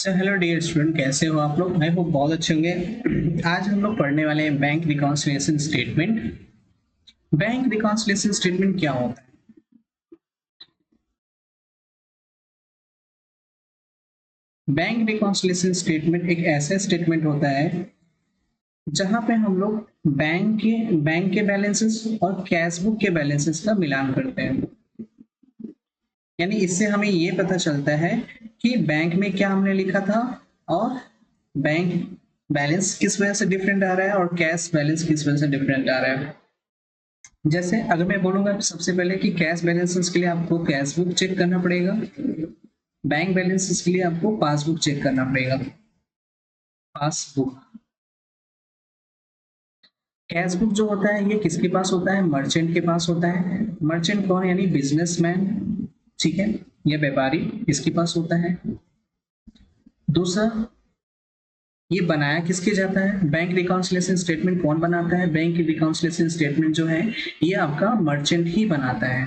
Sir hello dear student, कैसे हो आप लोग? मैं होप बहुत अच्छे होंगे। आज हम लोग पढ़ने वाले हैं bank reconciliation statement. Bank reconciliation statement क्या होता है? बैंक रिकॉन्सिलिएशन स्टेटमेंट एक ऐसा स्टेटमेंट होता है जहां पे हम लोग बैंक के बैलेंसेस और कैश बुक के बैलेंसेस का मिलान करते हैं। यानी इससे हमें ये पता चलता है कि बैंक में क्या हमने लिखा था और बैंक बैलेंस किस वजह से डिफरेंट आ रहा है और कैश बैलेंस किस वजह से डिफरेंट आ रहा है। जैसे अगर मैं बोलूंगा सबसे पहले कि कैश बैलेंसेस के लिए आपको कैश बुक चेक करना पड़ेगा, बैंक बैलेंसेस के लिए आपको पासबुक चेक करना पड़ेगा। पासबुक, कैश बुक जो होता है ये किसके पास होता है? मर्चेंट के पास होता है। मर्चेंट कौन? यानी बिजनेसमैन, ठीक है, या व्यापारी, इसके पास होता है। दूसरा, ये बनाया किसके जाता है? बैंक रिकॉन्सिलिएशन स्टेटमेंट कौन बनाता है? बैंक रिकॉन्सिलिएशन स्टेटमेंट जो है ये आपका मर्चेंट ही बनाता है।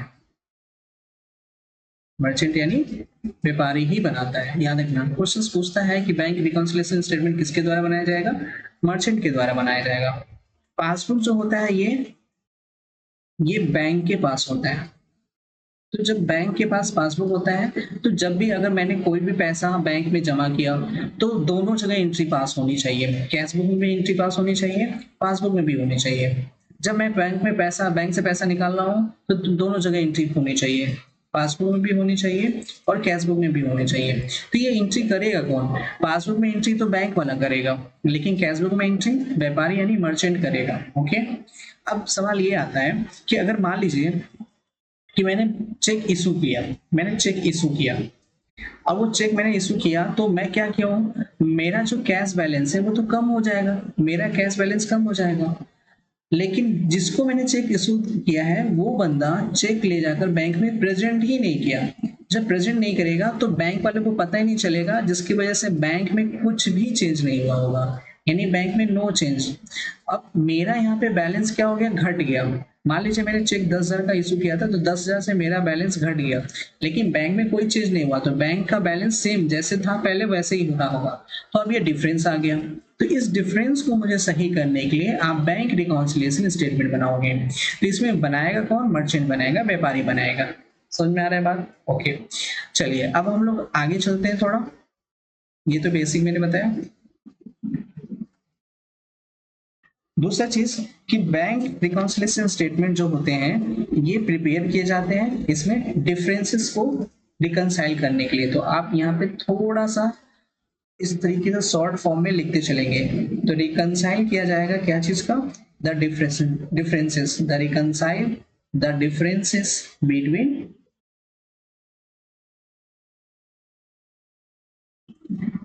मर्चेंट यानी व्यापारी ही बनाता है। याद रखना, क्वेश्चन पूछता है कि बैंक रिकॉन्सिलिएशन स्टेटमेंट किसके द्वारा बनाया जाएगा? मर्चेंट के द्वारा बनाया जाएगा। पासबुक जो होता है ये बैंक के पास होता है। तो जब बैंक के पास पासबुक होता है तो जब भी अगर मैंने कोई भी पैसा बैंक में जमा किया तो दोनों जगह एंट्री पास होनी चाहिए। कैश बुक में भी एंट्री पास होनी चाहिए, पासबुक में भी होनी चाहिए। जब मैं बैंक से पैसा निकाल रहा हूँ तो दोनों जगह एंट्री होनी चाहिए, पासबुक में भी होनी चाहिए और कैश बुक में भी होनी चाहिए। तो ये एंट्री करेगा कौन? पासबुक में एंट्री तो बैंक वाला करेगा, लेकिन कैश बुक में एंट्री व्यापारी यानी मर्चेंट करेगा। ओके, अब सवाल ये आता है कि अगर मान लीजिए कि मैंने चेक इशू किया। अब वो चेक मैंने इशू किया तो मैं क्या किया हूँ, मेरा जो कैश बैलेंस है वो तो कम हो जाएगा, मेरा कैश बैलेंस कम हो जाएगा। लेकिन जिसको मैंने चेक इशू किया है वो बंदा चेक ले जाकर बैंक में प्रेजेंट ही नहीं किया। जब प्रेजेंट नहीं करेगा तो बैंक वाले को पता ही नहीं चलेगा, जिसकी वजह से बैंक में कुछ भी चेंज नहीं हुआ होगा, यानी बैंक में नो चेंज। अब मेरा यहाँ पे बैलेंस क्या हो गया? घट गया। मान लीजिए मैंने चेक 10,000 का इशू किया था तो 10,000 से मेरा बैलेंस घट गया, लेकिन बैंक में कोई चीज नहीं हुआ तो बैंक का बैलेंस सेम जैसे था पहले वैसे ही होना होगा। तो अब ये डिफरेंस आ गया। तो इस डिफरेंस को मुझे सही करने के लिए आप बैंक रिकॉन्सिलिएशन स्टेटमेंट बनाओगे। तो इसमें बनाएगा कौन? मर्चेंट बनाएगा, व्यापारी बनाएगा। समझ में आ रहा है बात? ओके, चलिए अब हम लोग आगे चलते हैं थोड़ा। ये तो बेसिक मैंने बताया। दूसरा चीज कि बैंक रिकॉन्सिलिएशन स्टेटमेंट जो होते हैं ये प्रिपेयर किए जाते हैं इसमें डिफरेंसेस को रिकंसाइल करने के लिए। तो आप यहाँ पे थोड़ा सा इस तरीके से शॉर्ट फॉर्म में लिखते चलेंगे। तो रिकंसाइल किया जाएगा क्या चीज का? The differences the reconcile the differences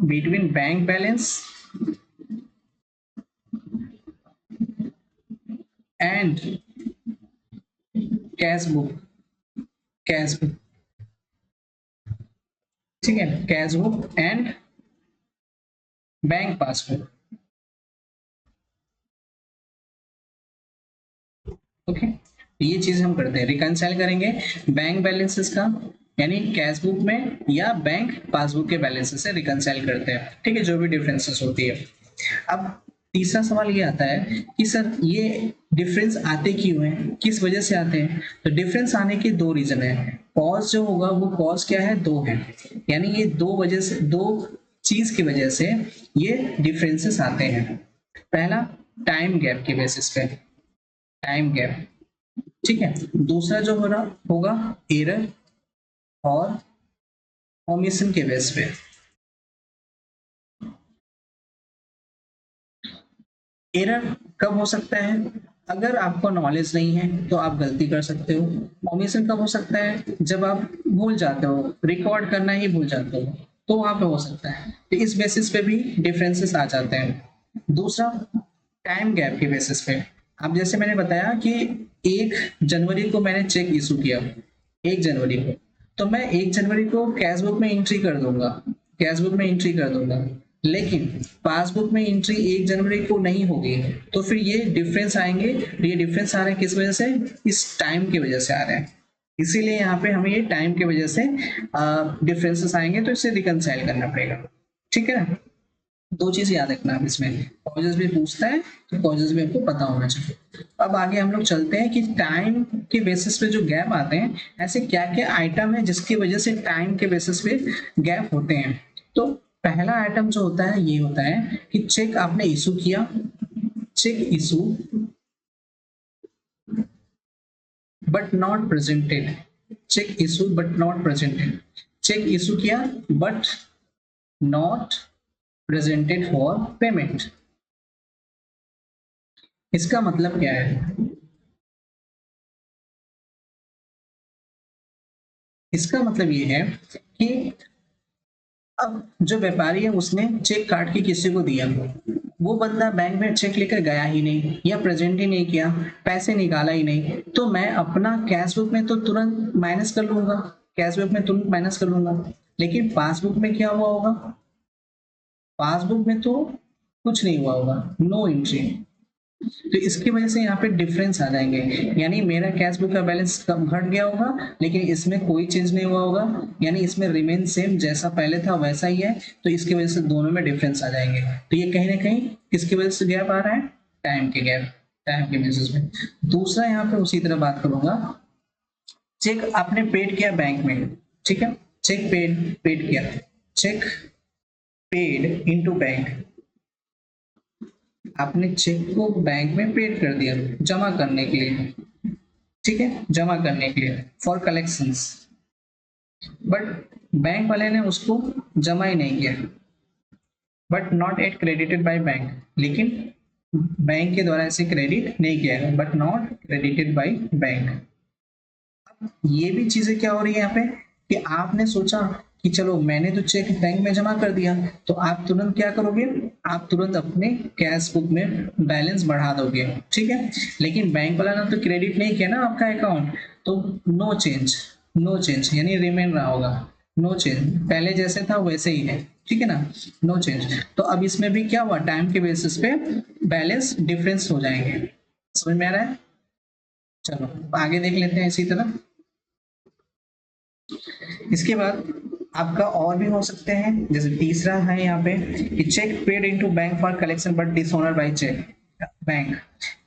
between bank balance and cash book. Cash book, ठीक है, cash book and bank passbook. Okay, ये चीज हम करते हैं, रिकंसाइल करेंगे बैंक बैलेंसेस का, यानी कैश बुक में या बैंक पासबुक के बैलेंसेस से रिकंसाइल करते हैं, ठीक है, जो भी डिफरेंसेस होती है। अब तीसरा सवाल ये आता है कि सर ये डिफरेंस आते क्यों हैं, किस वजह से आते हैं? तो डिफरेंस आने के दो रीजन है। कॉज जो होगा वो कॉज क्या है? दो है, यानी ये दो वजह से, दो चीज की वजह से ये डिफरेंसेस आते हैं। पहला, टाइम गैप के बेसिस पे, टाइम गैप, ठीक है। दूसरा जो हो रहा होगा एरर और ओमिशन के बेस पे। एरर कब हो सकता है? अगर आपको नॉलेज नहीं है तो आप गलती कर सकते हो। ओमिशन कब हो सकता है? जब आप भूल जाते हो, रिकॉर्ड करना ही भूल जाते हो, तो वहां पे हो सकता है। तो इस बेसिस पे भी डिफरेंसेस आ जाते हैं। दूसरा, टाइम गैप के बेसिस पे। अब जैसे मैंने बताया कि 1 जनवरी को मैंने चेक इशू किया, 1 जनवरी को, तो मैं 1 जनवरी को कैश बुक में एंट्री कर दूंगा, कैश बुक में एंट्री कर दूंगा, लेकिन पासबुक में एंट्री 1 जनवरी को नहीं होगी। तो फिर ये डिफरेंस आएंगे। ये डिफरेंस आ रहे हैं किस वजह से? इस टाइम की वजह से आ रहे हैं। इसीलिए यहाँ पे हमें ये टाइम की वजह से डिफरेंसेस आएंगे, तो इसे रिकंसाइल करना पड़ेगा। ठीक है, दो चीज याद रखना है इसमें, कॉजेस भी पूछता है तो कॉजेस भी आपको पता होना चाहिए। अब आगे हम लोग चलते हैं कि टाइम के बेसिस पे जो गैप आते हैं, ऐसे क्या क्या आइटम है जिसकी वजह से टाइम के बेसिस पे गैप होते हैं। तो पहला आइटम जो होता है ये होता है कि चेक आपने इशू किया, cheque issue but not presented, cheque issue but not presented, cheque issue किया but not presented for payment. इसका मतलब क्या है? इसका मतलब ये है कि अब जो व्यापारी है उसने चेक काट के किसी को दिया, वो बंदा बैंक में चेक लेकर गया ही नहीं या प्रेजेंट ही नहीं किया, पैसे निकाला ही नहीं, तो मैं अपना कैश बुक में तो तुरंत माइनस कर लूंगा, कैश बुक में तुरंत माइनस कर लूंगा। लेकिन पासबुक में क्या हुआ होगा? पासबुक में तो कुछ नहीं हुआ होगा, नो एंट्री। तो इसकी वजह से यहाँ पे डिफरेंस आ जाएंगे, यानी मेरा कैश बुक का बैलेंस कम घट गया होगा लेकिन इसमें कोई चेंज नहीं हुआ होगा, यानी इसमें रिमेन सेम जैसा पहले था वैसा ही है। तो इसकी वजह से दोनों में डिफरेंस आ जाएंगे। तो ये कहीं ना कहीं किसकी वजह से गैप आ रहा है? टाइम के गैप, टाइम के बेसिस में। दूसरा यहाँ पे उसी तरह बात करूंगा, चेक आपने पेड किया बैंक में, ठीक है, चेक पेड पेड किया, चेक पेड इनटू बैंक, आपने चेक को बैंक में पेड कर दिया जमा करने के लिए, ठीक है, जमा करने के लिए फॉर कलेक्शंस, बट बैंक वाले ने उसको जमा ही नहीं किया, but not at credited by bank, लेकिन बैंक के द्वारा इसे क्रेडिट नहीं किया गया, but not credited by bank. ये भी चीजें क्या हो रही है यहाँ पे कि आपने सोचा कि चलो मैंने तो चेक बैंक में जमा कर दिया, तो आप तुरंत क्या करोगे? आप तुरंत अपने कैश बुक में बैलेंस बढ़ा दोगे, ठीक है, लेकिन बैंक वाला ने तो क्रेडिट नहीं किया ना आपका अकाउंट, तो नो चेंज, नो चेंज यानी रिमेन रहा होगा, नो चेंज, पहले जैसे था वैसे ही है, ठीक है ना, नो चेंज। तो अब इसमें भी क्या हुआ? टाइम के बेसिस पे बैलेंस डिफरेंस हो जाएंगे। समझ में आ रहा है? चलो आगे देख लेते हैं इसी तरह। इसके बाद आपका और भी हो सकते हैं, जैसे तीसरा है यहाँ पे कि cheque paid into bank for collection but dishonour by cheque bank,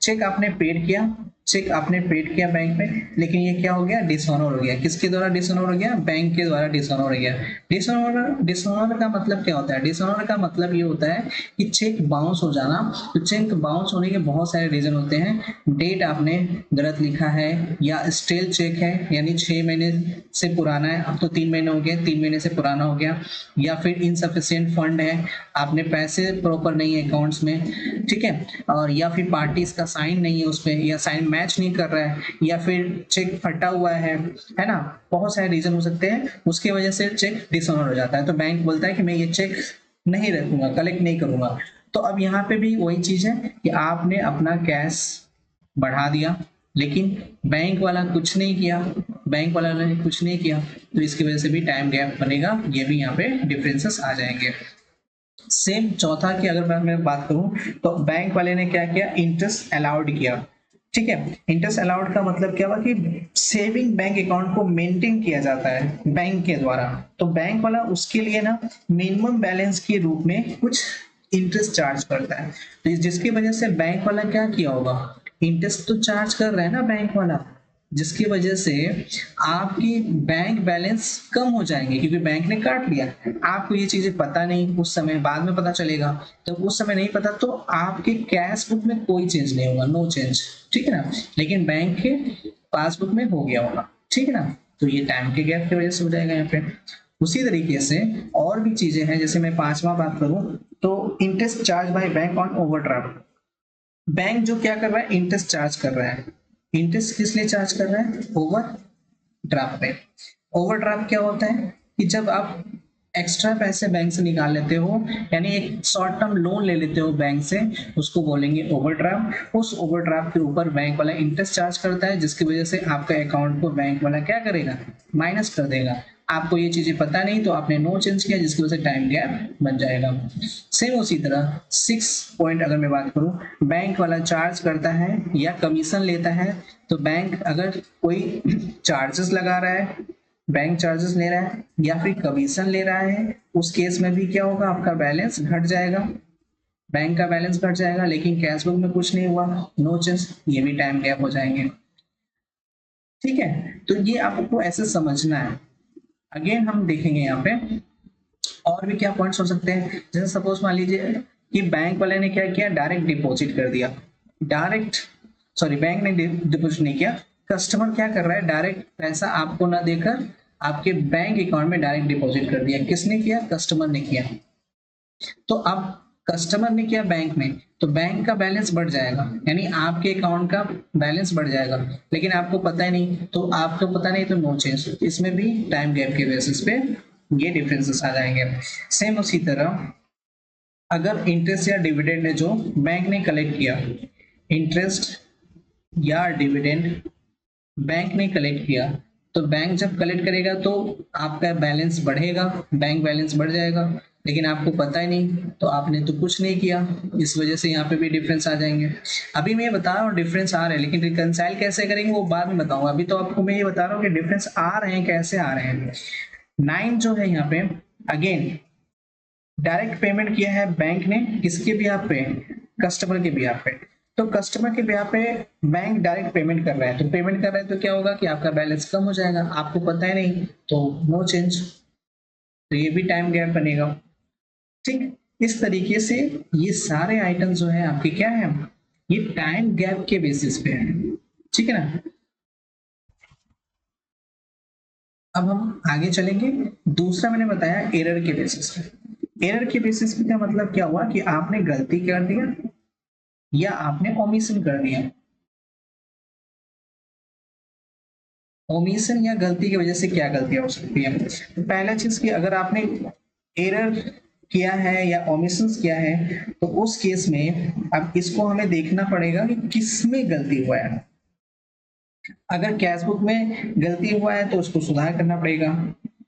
cheque आपने पेड किया, चेक आपने पेड किया बैंक में, लेकिन ये क्या हो गया? डिसऑनर हो गया। किसके द्वारा डिसऑनर हो गया? बैंक के द्वारा डिसऑनर हो गया। डिसऑनर, डिसऑनर का मतलब क्या होता है? डिसऑनर का मतलब ये होता है कि चेक बाउंस हो जाना। तो चेक बाउंस होने के बहुत सारे रीजन होते हैं, डेट आपने गलत लिखा है, या स्टेल चेक है यानी 6 महीने से पुराना है, अब तो 3 महीने हो गए, 3 महीने से पुराना हो गया, या फिर इनसफिशिएंट फंड है, आपने पैसे प्रॉपर नहीं है अकाउंट्स में, ठीक है, और या फिर पार्टीज का साइन नहीं है उसपे, या साइन मैच नहीं कर रहा है, या फिर चेक फटा हुआ है ना, बहुत सारे रीजन हो सकते हैं, उसकी वजह से चेक डिसऑनर हो जाता है। तो बैंक बोलता है कि मैं ये चेक नहीं रखूंगा, कलेक्ट नहीं करूंगा। तो अब यहाँ पे भी वही चीज है कि आपने अपना कैश बढ़ा दिया लेकिन बैंक वाला कुछ नहीं किया, बैंक वाला ने कुछ नहीं किया, तो इसकी वजह से भी टाइम गैप बनेगा, ये भी यहाँ पे डिफरेंसेस आ जाएंगे। सेम चौथा की अगर मैं बात करूं तो बैंक वाले ने क्या किया? इंटरेस्ट अलाउड किया, ठीक है, इंटरेस्ट अलाउड का मतलब क्या हुआ कि सेविंग बैंक अकाउंट को मेंटेन किया जाता है बैंक के द्वारा, तो बैंक वाला उसके लिए ना मिनिमम बैलेंस के रूप में कुछ इंटरेस्ट चार्ज करता है। तो जिसकी वजह से बैंक वाला क्या किया होगा? इंटरेस्ट तो चार्ज कर रहा है ना बैंक वाला, जिसकी वजह से आपकी बैंक बैलेंस कम हो जाएंगे क्योंकि बैंक ने काट लिया। आपको ये चीजें पता नहीं, उस समय बाद में पता चलेगा, तो उस समय नहीं पता तो आपके कैश बुक में कोई चेंज नहीं होगा, नो चेंज, ठीक है ना, लेकिन बैंक के पासबुक में हो गया होगा, ठीक है ना। तो ये टाइम के गैप की वजह से हो जाएगा यहाँ पे। उसी तरीके से और भी चीजें हैं, जैसे मैं पांचवा बात करूं तो interest charge by bank on overdraft. Bank जो क्या कर रहा है? इंटरेस्ट चार्ज कर रहा है। इंटरेस्ट किस लिए चार्ज कर रहा है? ओवर ड्राफ्ट पे। ओवरड्राफ्ट क्या होता है कि जब आप एक्स्ट्रा पैसे बैंक से निकाल लेते हो, यानी एक शॉर्ट टर्म लोन ले लेते हो बैंक से, उसको बोलेंगे ओवरड्राफ्ट। उस ओवरड्राफ्ट के ऊपर बैंक वाला इंटरेस्ट चार्ज करता है, जिसकी वजह से आपका अकाउंट को बैंक वाला क्या करेगा? माइनस कर देगा। आपको ये चीजें पता नहीं तो आपने नो चेंज किया, जिसकी वजह से टाइम गैप बन जाएगा। सेम उसी तरह 6 पॉइंट अगर मैं बात करूं, बैंक वाला चार्ज करता है या कमीशन लेता है, तो बैंक अगर कोई चार्जेस लगा रहा है बैंक चार्जेस ले रहा है या फिर कमीशन ले रहा है, उस केस में भी क्या होगा, आपका बैलेंस घट जाएगा, बैंक का बैलेंस घट जाएगा, लेकिन कैश बुक में कुछ नहीं हुआ, नो चेंज, ये भी टाइम गैप हो जाएंगे। ठीक है, तो ये आपको ऐसे समझना है। अगेन हम देखेंगे यहाँ पे और भी क्या पॉइंट्स हो सकते हैं। जैसे सपोज मान लीजिए कि बैंक वाले ने क्या किया, डायरेक्ट डिपॉजिट कर दिया, बैंक ने डिपॉजिट नहीं किया, कस्टमर क्या कर रहा है, डायरेक्ट पैसा आपको ना देकर आपके बैंक अकाउंट में डायरेक्ट डिपॉजिट कर दिया। किसने किया, कस्टमर ने किया। तो अब कस्टमर ने किया बैंक में, तो बैंक का बैलेंस बढ़ जाएगा, यानी आपके अकाउंट का बैलेंस बढ़ जाएगा, लेकिन आपको पता ही नहीं, तो आपको पता नहीं तो नो चेंज। इसमें भी टाइम गैप के बेसिस पे ये डिफरेंसेस आ जाएंगे। सेम उसी तरह अगर इंटरेस्ट या डिविडेंड है जो बैंक ने कलेक्ट किया, इंटरेस्ट या डिविडेंड बैंक ने कलेक्ट किया, तो बैंक जब कलेक्ट करेगा तो आपका बैलेंस बढ़ेगा, बैंक बैलेंस बढ़ जाएगा, लेकिन आपको पता ही नहीं, तो आपने तो कुछ नहीं किया, इस वजह से यहाँ पे भी डिफरेंस आ जाएंगे। अभी मैं ये बता रहा हूँ डिफरेंस आ रहे हैं, लेकिन रिकंसाइल कैसे करेंगे वो बाद में बताऊंगा। अभी तो आपको मैं ये बता रहा हूँ कि डिफरेंस आ रहे हैं, कैसे आ रहे हैं। 9 जो है यहाँ पे, अगेन डायरेक्ट पेमेंट किया है बैंक ने, किसके बिहाफ पे, कस्टमर के बिहाफ पे। तो कस्टमर के बिहाफ पे बैंक डायरेक्ट पेमेंट कर रहा है, तो पेमेंट कर रहा है तो क्या होगा कि आपका बैलेंस कम हो जाएगा, आपको पता ही नहीं, तो नो चेंज, तो ये भी टाइम गैप बनेगा। ठीक, इस तरीके से ये सारे आइटम जो है आपके क्या है, ये टाइम गैप के बेसिस पे है। ठीक है ना। अब हम आगे चलेंगे। दूसरा मैंने बताया एरर के बेसिस पे। एरर के बेसिस पे का मतलब क्या हुआ कि आपने गलती कर दिया या आपने ओमिशन कर दिया। ओमिशन या गलती की वजह से क्या गलतियां हो सकती है, तो पहला चीज कि अगर आपने एरर किया है या ओमिशन किया है, तो उस केस में अब इसको हमें देखना पड़ेगा कि किसमें गलती हुआ है। अगर कैश बुक में गलती हुआ है तो उसको सुधार करना पड़ेगा,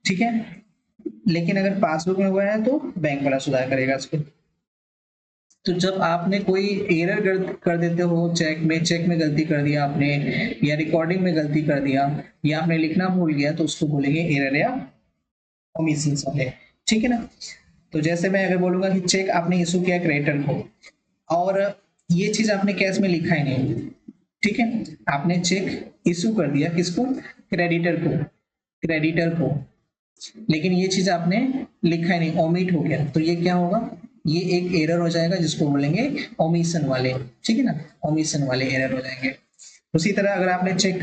ठीक है, लेकिन अगर पासबुक में हुआ है तो बैंक वाला सुधार करेगा इसको। तो जब आपने कोई एरर कर देते हो, चेक में गलती कर दिया आपने, या रिकॉर्डिंग में गलती कर दिया, या आपने लिखना भूल गया, तो उसको बोलेंगे एरर या ओमिशन वाले। ठीक है ना। तो जैसे मैं अगर बोलूंगा कि चेक आपने इशू किया क्रेडिटर को, और ये चीज आपने कैश में लिखा ही नहीं, ठीक है, आपने चेक इशू कर दिया किसको, क्रेडिटर को, लेकिन ये चीज आपने लिखा ही नहीं, ओमिट हो गया, तो ये क्या होगा, ये एक एरर हो जाएगा जिसको बोलेंगे ओमिशन वाले। ठीक है ना, ओमिशन वाले एरर हो जाएंगे। उसी तरह अगर आपने चेक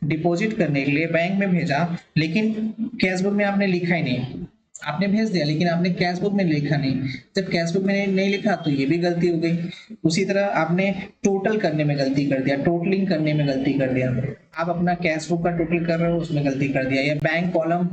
डिपॉजिट करने के लिए बैंक में भेजा, लेकिन कैश बुक में आपने लिखा ही नहीं, आपने भेज दिया लेकिन आपने कैश बुक में लिखा नहीं, जब कैश बुक में नहीं लिखा तो ये भी गलती हो गई। उसी तरह आपने टोटल करने में गलती कर दिया, टोटलिंग करने में गलती कर दिया, आप अपना कैश बुक का टोटल कर रहे हो उसमें गलती कर दिया, या बैंक कॉलम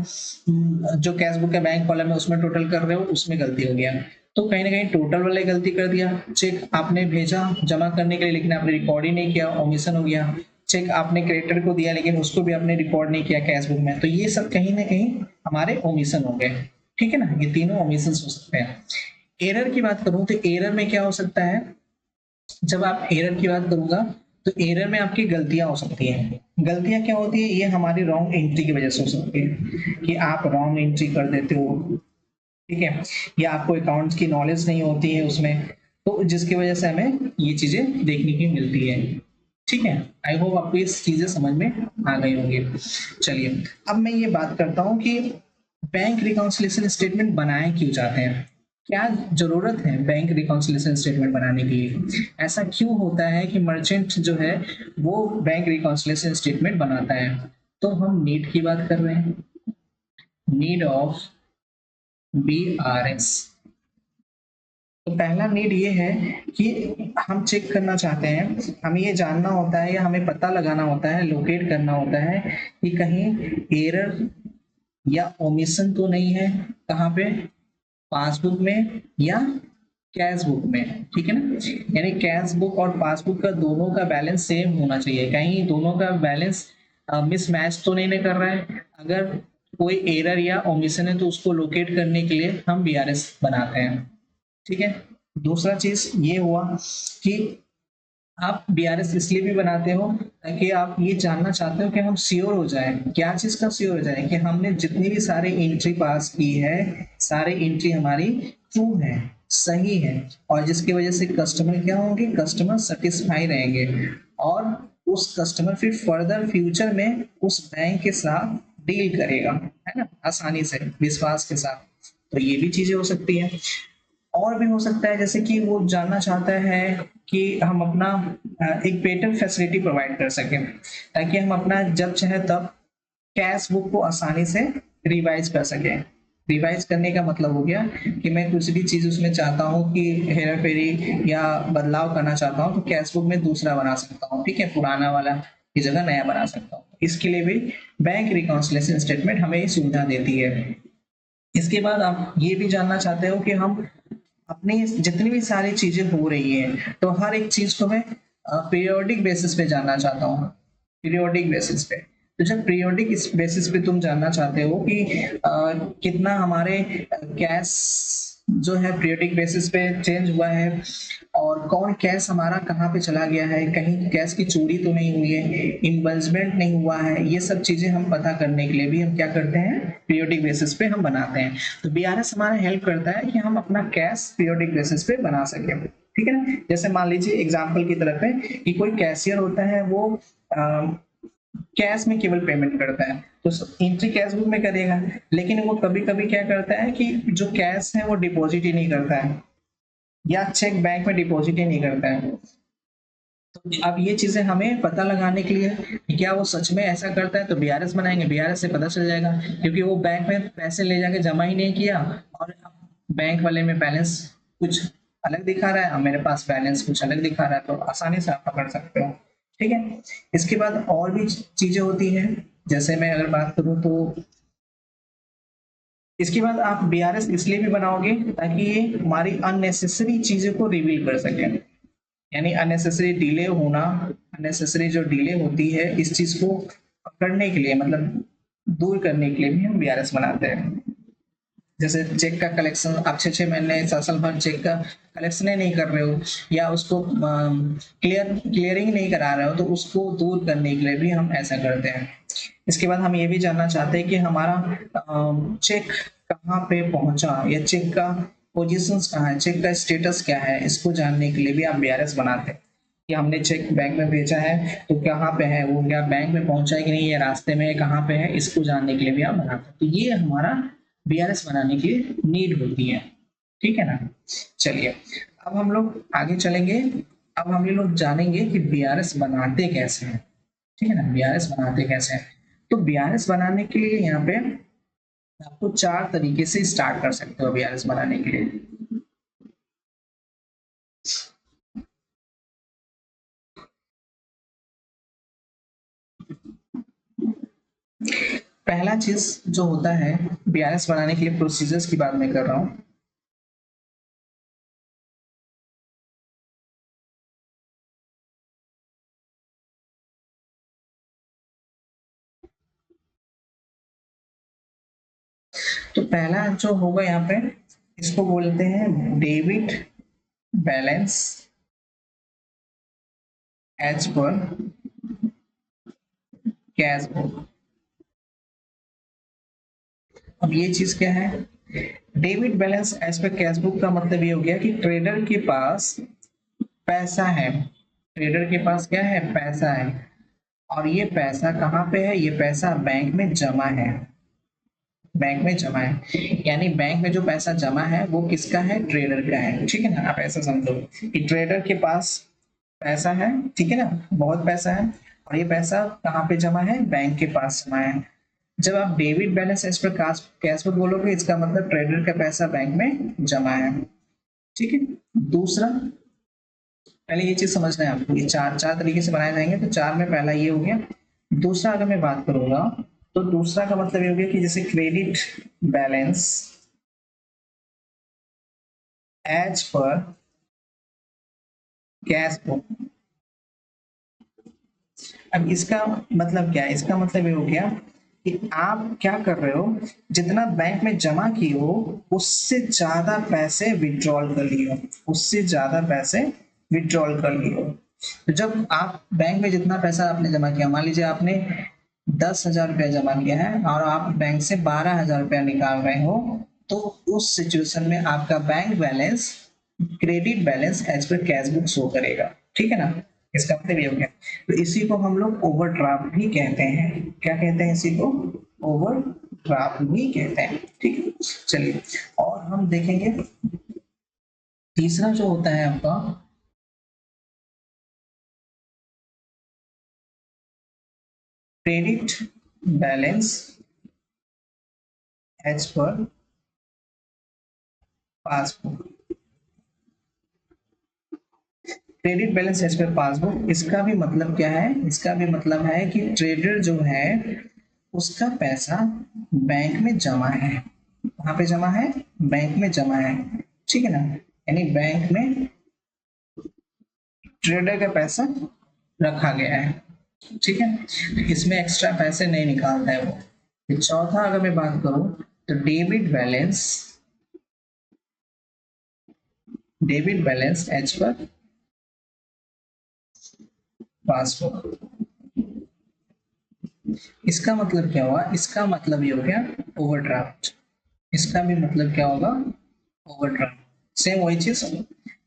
जो कैश बुक का बैंक कॉलम है उसमें टोटल कर रहे हो उसमें गलती हो गया, तो कहीं ना कहीं टोटल वाले गलती कर दिया। चेक आपने भेजा जमा करने के लिए लेकिन आपने रिकॉर्ड ही नहीं किया, ओमिशन हो गया। चेक आपने क्रेडिटर को दिया लेकिन उसको भी आपने रिकॉर्ड नहीं किया कैश बुक में, तो ये सब कहीं ना कहीं हमारे ओमिशन हो गए। ठीक है ना, ये तीनों ओमिशन हो सकते हैं। एरर की बात करूं तो एरर में क्या हो सकता है, जब आप एरर की बात करूंगा तो एरर में आपकी गलतियां हो सकती हैं। गलतियां क्या होती है, ये हमारी रॉन्ग एंट्री की वजह से हो सकती है, कि आप रॉन्ग एंट्री कर देते हो, ठीक है, या आपको अकाउंट्स की नॉलेज नहीं होती है उसमें, तो जिसकी वजह से हमें ये चीजें देखने की मिलती है। ठीक है, आई होप आपको ये चीजें समझ में आ गई होंगी। चलिए अब मैं ये बात करता हूँ कि बैंक रिकॉन्सिलिएशन स्टेटमेंट बनाए क्यों जाते हैं, क्या जरूरत है बैंक रिकॉन्सिलिएशन स्टेटमेंट बनाने के लिए, ऐसा क्यों होता है कि मर्चेंट जो है वो बैंक रिकॉन्सिलिएशन स्टेटमेंट बनाता है। तो हम नीड की बात कर रहे हैं, नीड ऑफ BRS। तो पहला नीड ये है कि हम चेक करना चाहते हैं, हमें ये जानना होता है या हमें पता लगाना होता है, लोकेट करना होता है कि कहीं एरर या ओमिशन तो नहीं है, कहाँ पे, पासबुक में या कैश बुक में। ठीक है ना, यानी कैश बुक और पासबुक का दोनों का बैलेंस सेम होना चाहिए, कहीं दोनों का बैलेंस मिसमैच तो नहीं कर रहा है। अगर कोई एरर या ओमिशन है तो उसको लोकेट करने के लिए हम BRS बनाते हैं। ठीक है, दूसरा चीज ये हुआ कि आप बीआरएस इसलिए भी बनाते हो ताकि आप ये जानना चाहते हो कि हम श्योर हो जाएं। क्या चीज का श्योर हो जाए? कि हमने जितनी भी सारी एंट्री पास की है, सारी एंट्री हमारी ट्रू है, सही है, और जिसकी वजह से कस्टमर क्या होंगे, कस्टमर सेटिस्फाई रहेंगे, और उस कस्टमर फिर फर्दर फ्यूचर में उस बैंक के साथ डील करेगा, है ना, आसानी से, विश्वास के साथ। तो ये भी चीजें हो सकती है। और भी हो सकता है जैसे कि वो जानना चाहता है कि हम अपना एक पेटेंट फैसिलिटी प्रोवाइड कर सकें, ताकि हम अपना जब चाहे तब कैश बुक को आसानी से रिवाइज कर सकें। रिवाइज करने का मतलब हो गया कि मैं कुछ भी चीज उसमें चाहता हूँ कि हेरा फेरी या बदलाव करना चाहता हूँ, तो कैश बुक में दूसरा बना सकता हूँ, ठीक है, पुराना वाला की जगह नया बना सकता हूँ। इसके लिए भी बैंक रिकॉन्सिलिएशन स्टेटमेंट हमें ये सुविधा देती है। इसके बाद आप ये भी जानना चाहते हो कि हम अपनी जितनी भी सारी चीजें हो रही है, तो हर एक चीज को मैं पीरियोडिक बेसिस पे जानना चाहता हूँ, पीरियोडिक बेसिस पे। तो जब पीरियोडिक बेसिस पे तुम जानना चाहते हो कि कितना हमारे कैश जो है पीरियोडिक बेसिस पे चेंज हुआ है, और कौन कैश हमारा कहाँ पे चला गया है, कहीं कैश की चोरी तो नहीं हुई है, इम्बल्समेंट नहीं हुआ है, ये सब चीजें हम पता करने के लिए भी हम क्या करते हैं, पीरियोडिक बेसिस पे हम बनाते हैं। तो बीआरएस हमारा हेल्प करता है कि हम अपना कैश पीरियोडिक बेसिस पे बना सके, ठीक है ना। जैसे मान लीजिए एग्जाम्पल की तरफ है कि कोई कैशियर होता है, वो कैश में केवल पेमेंट करता है, तो एंट्री कैश बुक में करेगा, लेकिन वो कभी कभी क्या करता है कि जो कैश है वो डिपॉजिट ही नहीं करता है, या चेक बैंक में डिपॉजिट ही नहीं करता है। तो अब ये चीजें हमें पता लगाने के लिए कि क्या वो सच में ऐसा करता है, तो बीआरएस बनाएंगे, बीआरएस से पता चल जाएगा, क्योंकि वो बैंक में पैसे ले जाके जमा ही नहीं किया, और बैंक वाले में बैलेंस कुछ अलग दिखा रहा है और मेरे पास बैलेंस कुछ अलग दिखा रहा है, तो आसानी से आप पकड़ सकते हो, ठीक है। इसके बाद और भी चीजें होती हैं, जैसे मैं अगर बात करूं तो इसके बाद आप बीआरएस इसलिए भी बनाओगे ताकि ये हमारी अननेसेसरी चीजों को रिवील कर सके, यानी अननेसेसरी डिले होना, अननेसेसरी जो डिले होती है इस चीज को पकड़ने के लिए, मतलब दूर करने के लिए भी हम बीआरएस बनाते हैं। जैसे चेक का कलेक्शन आप 6 6 महीने साल भर चेक का कलेक्शन ही नहीं कर रहे हो, या उसको क्लियरिंग नहीं करा रहे हो, तो उसको दूर करने के लिए भी हम ऐसा करते हैं। इसके बाद हम ये भी जानना चाहते हैं कि हमारा चेक कहाँ पे पहुंचा, या चेक का पोजीशंस कहाँ है, चेक का स्टेटस क्या है, इसको जानने के लिए भी आप बीआरएस बनाते हैं। कि हमने चेक बैंक में भेजा है तो कहाँ पे है वो, क्या बैंक में पहुंचा है कि नहीं, या रास्ते में कहाँ पे है, इसको जानने के लिए भी आप बनाते हैं। तो ये हमारा बीआरएस बनाने की नीड होती है, ठीक है ना। चलिए अब हम लोग आगे चलेंगे। अब हम ये लोग जानेंगे कि बीआरएस बनाते कैसे हैं, ठीक है ना, बीआरएस बनाते कैसे हैं। तो बीआरएस बनाने के लिए यहाँ पे आपको 4 तरीके से स्टार्ट कर सकते हो बीआरएस बनाने के लिए। पहला चीज जो होता है बीआरएस बनाने के लिए, प्रोसीजर्स की बात मैं कर रहा हूँ। तो पहला जो होगा यहाँ पे, इसको बोलते हैं debit balance as per cash book. अब ये चीज क्या है, debit balance as per cash book का मतलब ये हो गया कि ट्रेडर के पास पैसा है, ट्रेडर के पास क्या है, पैसा है, और ये पैसा कहाँ पे है, ये पैसा बैंक में जमा है, बैंक में जमा है, यानी बैंक में जो पैसा जमा है वो किसका है, ट्रेडर का है, ठीक है ना। आप ऐसा समझो कि ट्रेडर के पास पैसा है, ठीक है ना, बहुत पैसा है, और ये पैसा कहाँ पे जमा है, बैंक के पास जमा है। जब आप डेबिट बैलेंस इस पर कैश बुक बोलोगे, इसका मतलब ट्रेडर का पैसा बैंक में जमा है, ठीक है। दूसरा, पहले ये चीज समझना है आपको, ये चार चार तरीके से बनाए जाएंगे, तो चार में पहला ये हो गया। दूसरा अगर मैं बात करूंगा, तो दूसरा का मतलब ये हो गया कि जैसे credit balance as per cash book. अब इसका मतलब क्या है, इसका मतलब ये हो गया कि आप क्या कर रहे हो, जितना बैंक में जमा किए हो उससे ज्यादा पैसे विड्रॉल कर लिए हो, उससे ज्यादा पैसे विड्रॉल कर लिए हो, तो जब आप बैंक में जितना पैसा आपने जमा किया, मान लीजिए आपने 10,000 रुपया जमा किया है और आप बैंक से 12,000 रुपया निकाल रहे हो, तो उस सिचुएशन में आपका bank balance credit balance as per cash book show करेगा, ठीक है ना। इसका मतलब ये हो गया। तो इसी को हम लोग ओवरड्राफ्ट भी कहते हैं। क्या कहते हैं इसी को? ओवरड्राफ्ट भी कहते हैं, ठीक है। चलिए और हम देखेंगे तीसरा जो होता है आपका credit balance as per passbook. Credit balance as per passbook, इसका भी मतलब क्या है? इसका भी मतलब है कि ट्रेडर जो है उसका पैसा बैंक में जमा है। कहाँ पे जमा है? बैंक में जमा है, ठीक है ना। यानी बैंक में ट्रेडर का पैसा रखा गया है, ठीक है। तो इसमें एक्स्ट्रा पैसे नहीं निकालता है वो। तो चौथा अगर मैं बात करूं तो debit balance as per passbook. इसका मतलब क्या हुआ? इसका मतलब ये हो गया ओवरड्राफ्ट। इसका भी मतलब क्या होगा? ओवरड्राफ्ट। सेम वही चीज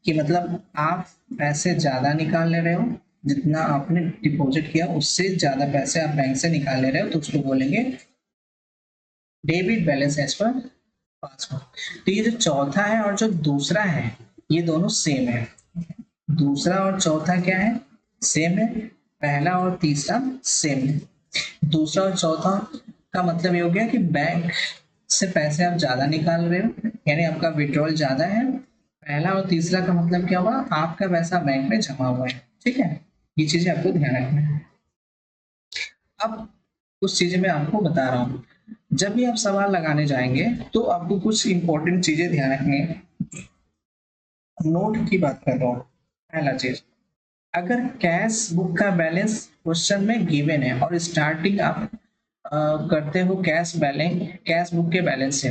कि मतलब आप पैसे ज्यादा निकाल ले रहे हो, जितना आपने डिपॉजिट किया उससे ज्यादा पैसे आप बैंक से निकाल ले रहे हो, तो उसको बोलेंगे debit balance as per passbook. तो ये जो चौथा है और जो दूसरा है ये दोनों सेम है। दूसरा और चौथा क्या है? सेम है। पहला और तीसरा सेम है। दूसरा और चौथा का मतलब ये हो गया कि बैंक से पैसे आप ज्यादा निकाल रहे हो, यानी आपका विड्रॉल ज्यादा है। पहला और तीसरा का मतलब क्या हुआ? आपका पैसा बैंक में जमा हुआ है, ठीक है। ये चीजें आपको ध्यान रखना है। अब कुछ चीजें मैं आपको बता रहा हूँ। जब भी आप सवाल लगाने जाएंगे तो आपको कुछ इंपॉर्टेंट चीजें ध्यान रखनी है। नोट की बात कर रहा हूँ। पहला चीज, अगर कैश बुक का बैलेंस क्वेश्चन में गिवन है और स्टार्टिंग आप करते हो कैश बुक के बैलेंस से,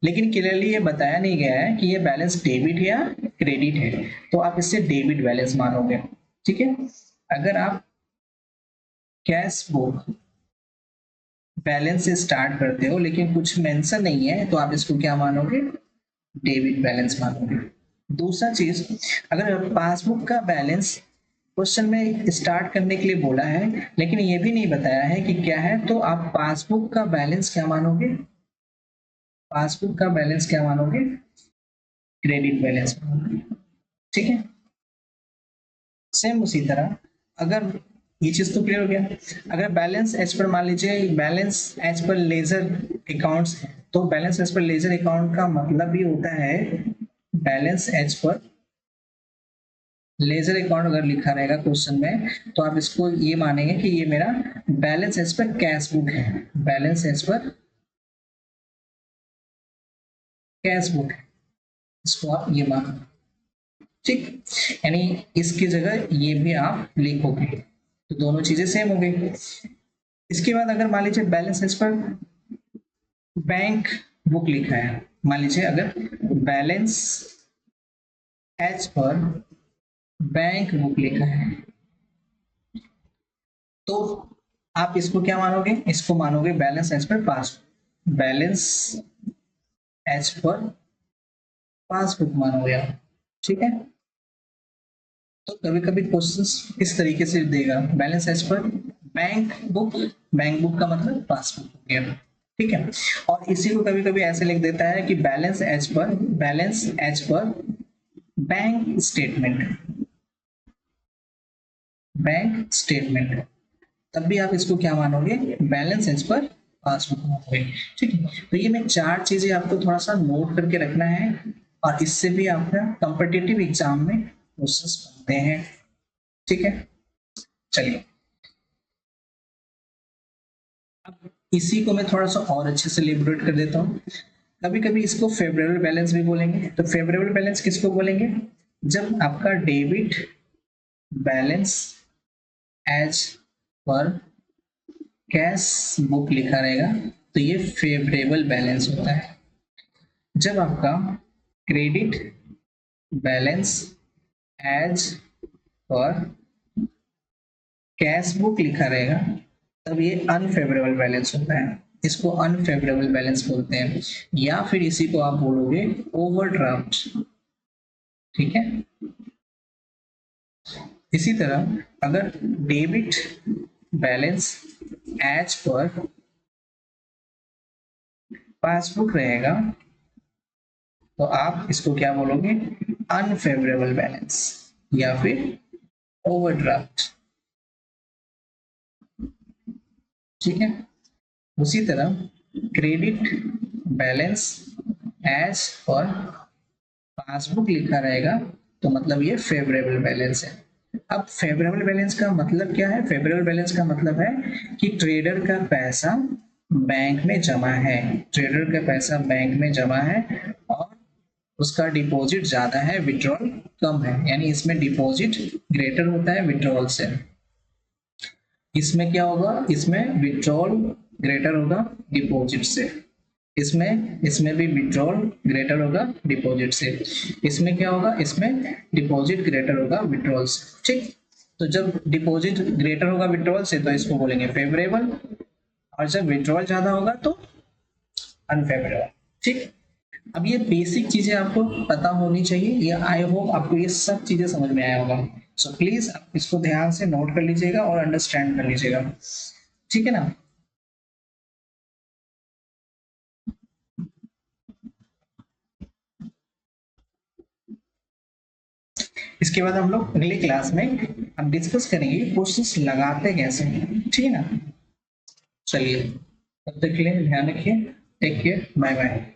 लेकिन क्लियरली ये बताया नहीं गया है कि ये बैलेंस डेबिट या क्रेडिट है, तो आप इसे डेबिट बैलेंस मानोगे, ठीक है। अगर आप कैश बुक बैलेंस से स्टार्ट करते हो लेकिन कुछ मेंशन नहीं है, तो आप इसको क्या मानोगे? डेबिट बैलेंस मानोगे। दूसरा चीज, अगर पासबुक का बैलेंस क्वेश्चन में स्टार्ट करने के लिए बोला है लेकिन ये भी नहीं बताया है कि क्या है, तो आप पासबुक का बैलेंस क्या मानोगे? पासबुक का बैलेंस क्या मानोगे? क्रेडिट बैलेंस मानोगे, ठीक है। सेम उसी तरह, अगर ये चीज तो क्लियर हो गया। अगर बैलेंस एज पर मान लीजिए balance as per ledger accounts है, तो balance as per ledger account का मतलब भी होता है balance as per ledger account. अगर लिखा रहेगा क्वेश्चन में तो आप इसको ये मानेंगे कि ये मेरा balance as per cash book है, balance as per cash book है, इसको आप ये मानो, ठीक। यानी इसकी जगह ये भी आप लिखोगे, तो दोनों चीजें सेम हो गई। इसके बाद अगर मान लीजिए balance as per bank book लिखा है, मान लीजिए अगर balance as per bank book लिखा है, तो आप इसको क्या मानोगे? इसको मानोगे balance as per passbook, balance as per passbook मानोगे आप, ठीक है। तो कभी कभी क्वेश्चन इस तरीके से देगा, balance as per bank book, bank book का मतलब पासबुक हो गया, ठीक है। और इसी को कभी कभी ऐसे लिख देता है कि balance as per bank statement, bank statement, तब भी आप इसको क्या मानोगे? बैलेंस एज पर पासबुक मानोगे, ठीक है। तो ये मैं चार चीजें आपको थोड़ा सा नोट करके रखना है, और इससे भी आपका कॉम्पिटिटिव एग्जाम में क्वेश्चंस बनते हैं, ठीक है। चलिए अब इसी को मैं थोड़ा सा और अच्छे से लिबरेट कर देता हूँ। कभी कभी इसको फेवरेबल बैलेंस भी बोलेंगे। तो फेवरेबल बैलेंस किसको बोलेंगे? जब आपका debit balance as per cash book लिखा रहेगा तो ये फेवरेबल बैलेंस होता है। जब आपका credit balance as per cash book लिखा रहेगा तब ये अनफेवरेबल बैलेंस होता है, इसको अनफेवरेबल बैलेंस बोलते हैं, या फिर इसी को आप बोलोगे ओवरड्राफ्ट। ठीक है, इसी तरह अगर debit balance as per passbook रहेगा तो आप इसको क्या बोलोगे, अनफेवरेबल बैलेंस या फिर ओवरड्राफ्ट। ठीक है, उसी तरह credit balance as per passbook लिखा रहेगा तो मतलब ये फेवरेबल बैलेंस है। अब फेवरेबल बैलेंस का मतलब क्या है, फेवरेबल बैलेंस का मतलब है कि ट्रेडर का पैसा बैंक में जमा है, ट्रेडर का पैसा बैंक में जमा है और उसका डिपॉजिट ज्यादा है, विड्रॉल कम है, यानी इसमें डिपॉजिट ग्रेटर होता है विड्रॉल से। इसमें क्या होगा, इसमें विड्रॉल ग्रेटर होगा डिपॉजिट से, इसमें भी विड्रॉल ग्रेटर होगा डिपॉजिट से, इसमें क्या होगा, इसमें डिपॉजिट ग्रेटर होगा विड्रॉल से। ठीक, तो जब डिपॉजिट ग्रेटर होगा विड्रॉल से तो इसको बोलेंगे फेवरेबल, और जब विड्रॉल ज्यादा होगा तो अनफेवरेबल। ठीक, अब ये बेसिक चीजें आपको पता होनी चाहिए, ये आई होप आपको ये सब चीजें समझ में आया होगा। सो प्लीज आप इसको ध्यान से नोट कर लीजिएगा और अंडरस्टैंड कर लीजिएगा। ठीक है ना। इसके बाद हम लोग अगली क्लास में हम डिस्कस करेंगे क्वेश्चंस लगाते कैसे हैं। ठीक है ना, चलिए तब तक के लिए ध्यान रखिए, टेक केयर, बाय बाय।